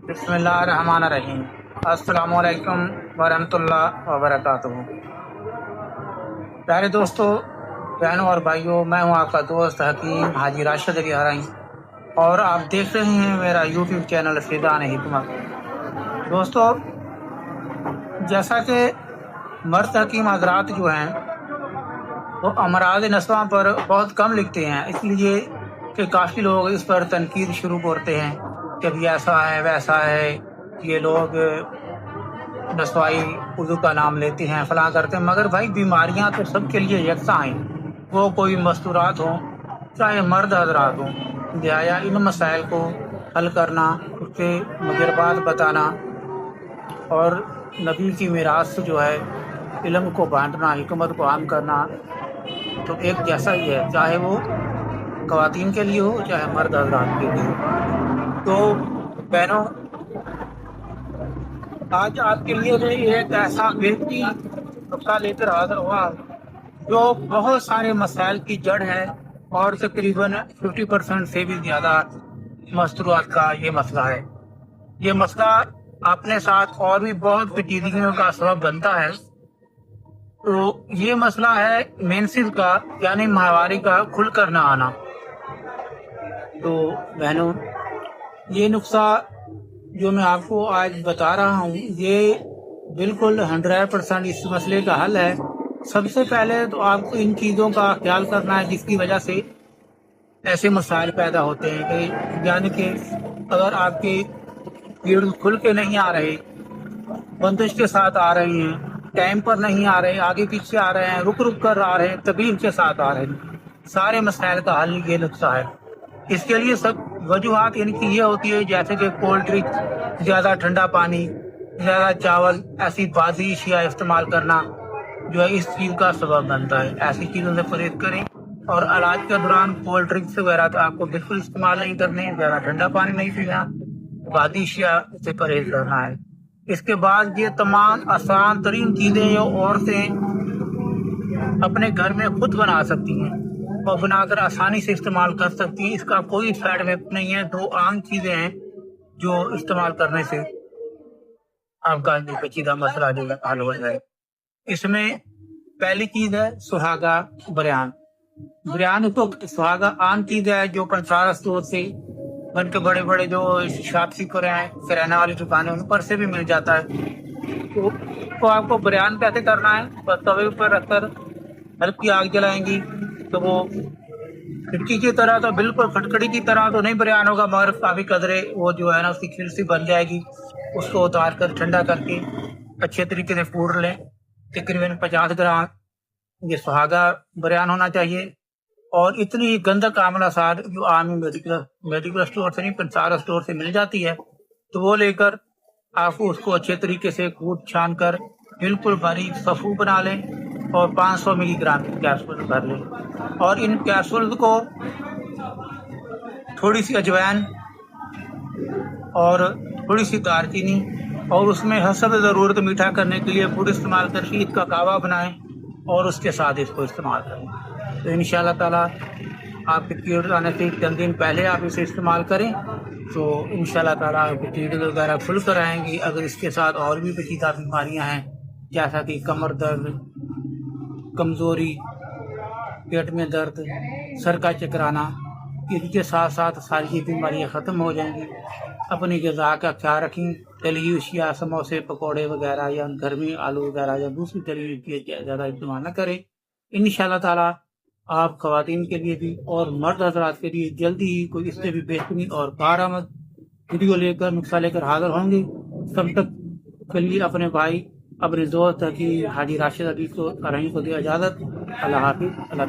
बिस्मिल्लाहिर्रहमानिर्रहीम। अस्सलामु अलैकुम वरहमतुल्लाह वबरकातुहू। प्यारे दोस्तों, बहनों और भाइयों, मैं हूं आपका दोस्त हकीम हाजी राशिद अली हराई और आप देख रहे हैं मेरा यूट्यूब चैनल फैज़ान हिकमत। दोस्तों, जैसा कि मर्द हकीम हजरात जो हैं वो अमराज नस्वां पर बहुत कम लिखते हैं, इसलिए कि काफ़ी लोग इस पर तनकीद शुरू करते हैं कि भी ऐसा है वैसा है, ये लोग नस्वाई उर्दू का नाम लेते हैं, फलां करते हैं। मगर भाई बीमारियां तो सबके लिए यकसा हैं, वो कोई मस्तूरात हों चाहे मर्द हजरात हों। लिहाजा इन मसाइल को हल करना, उसके मुजरबात बताना और नबी की मीरास जो है इल्म को बांटना, हिकमत को आम करना तो एक जैसा ही है, चाहे वो ख़वातीन के लिए हो चाहे मर्द हजरात के लिए हो। तो बहनों, आज आपके लिए मैं एक ऐसा बेहतरीन नुस्खा लेकर हाजिर हुआ जो बहुत सारे मसाइल की जड़ है और तकरीबन 50% से भी ज़्यादा मस्तूरात का ये मसला है। ये मसला अपने साथ और भी बहुत पेचीदगियों का सबब बनता है। तो ये मसला है मेंसेस का, यानी माहवारी का खुल कर ना आना। तो बहनों, ये नुस्खा जो मैं आपको आज बता रहा हूँ ये बिल्कुल 100% इस मसले का हल है। सबसे पहले तो आपको इन चीज़ों का ख्याल करना है जिसकी वजह से ऐसे मसाइल पैदा होते हैं कि यानी कि अगर आपके पीरियड खुल के नहीं आ रहे, बंदिश के साथ आ रही हैं, टाइम पर नहीं आ रहे, आगे पीछे आ रहे हैं, रुक रुक कर आ रहे हैं, तकलीफ के साथ आ रहे हैं, सारे मसाइल का हल ये नुस्खा है। इसके लिए सब वजूहात इनकी ये होती है जैसे कि कोल्ड ड्रिंक, ज़्यादा ठंडा पानी, ज़्यादा चावल, ऐसी बाजी अशिया इस्तेमाल करना जो है इस चीज़ का सबब बनता है। ऐसी चीज़ों से परहेज करें और इलाज के दौरान कोल्ड ड्रिंक्स वगैरह तो आपको बिल्कुल इस्तेमाल नहीं करने, ज़्यादा ठंडा पानी नहीं पीना, बाजी अशिया से परहेज करना है। इसके बाद ये तमाम आसान तरीन चीज़ें जो औरतें अपने घर में खुद बना सकती हैं और बनाकर आसानी से इस्तेमाल कर सकती हैं, इसका कोई साइड इफेक्ट नहीं है। 2 आम चीज़ें हैं जो इस्तेमाल करने से आपका ये पेचीदा मसला जो है हल हो जाए। इसमें पहली चीज़ है सुहागा बरयान। बरयान तो सुहागा आम चीज़ है जो पंसारा स्टोर से बन के बड़े बड़े जो शॉपकीपर हैं, किराने वाली दुकानें, उन पर से भी मिल जाता है। तो आपको बरयान कैसे करना है, बस तवे पर रखकर हल्की आग जलाएंगी तो वो खिड़की की तरह तो बिल्कुल फटकड़ी की तरह तो नहीं बरयान होगा, मगर काफ़ी कदरे वो जो है ना उसकी खिल सी बन जाएगी। उसको उतार कर ठंडा करके अच्छे तरीके से पूर लें। तकरीबन 50 ग्राम ये सुहागा बरयान होना चाहिए और इतनी ही गंधक आंवला सार जो आम मेडिकल स्टोर से नहीं, पंसारा स्टोर से मिल जाती है, तो वो लेकर आप उसको अच्छे तरीके से कूट छान कर बिल्कुल बारीक सफ़ू बना लें और 500 मिलीग्राम की कैप्सूल भर लें। और इन कैप्सूल को थोड़ी सी अजवाइन और थोड़ी सी दालचीनी और उसमें हसब ज़रूरत मीठा करने के लिए गुड़ इस्तेमाल करके इसका कावा बनाएं और उसके साथ इसको इस्तेमाल करें। तो इंशाअल्लाह ताला आपके पीरियड आने से चंद दिन पहले आप इसे इस्तेमाल करें तो इंशाअल्लाह ताला आपके पीरियड वगैरह खुल कर आएंगी। अगर इसके साथ और भी पेचीदा बीमारियां हैं जैसा कि कमर दर्द, कमज़ोरी, पेट में दर्द, सर का चकराना, इनके साथ साथ सारी बीमारियां ख़त्म हो जाएंगी। अपनी ग़िज़ा का ख्याल रखें, तली हुई अशिया, समोसे, पकौड़े वगैरह या घर में आलू वगैरह या दूसरी तली हुई चीज़ें ज़्यादा इस्तेमाल न करें। इंशाअल्लाह ताला आप ख़वातीन के लिए भी और मर्द हज़रात के लिए जल्दी ही कोई इससे भी बेहतरीन और कारआमद वीडियो लेकर, नुस्खा लेकर हाजिर होंगे। तब तक के लिए अपने भाई, अपने दोस्त हाजी राशिद अली को दे इजाज़त। अल्लाह हाफ़िज़। अल्लाह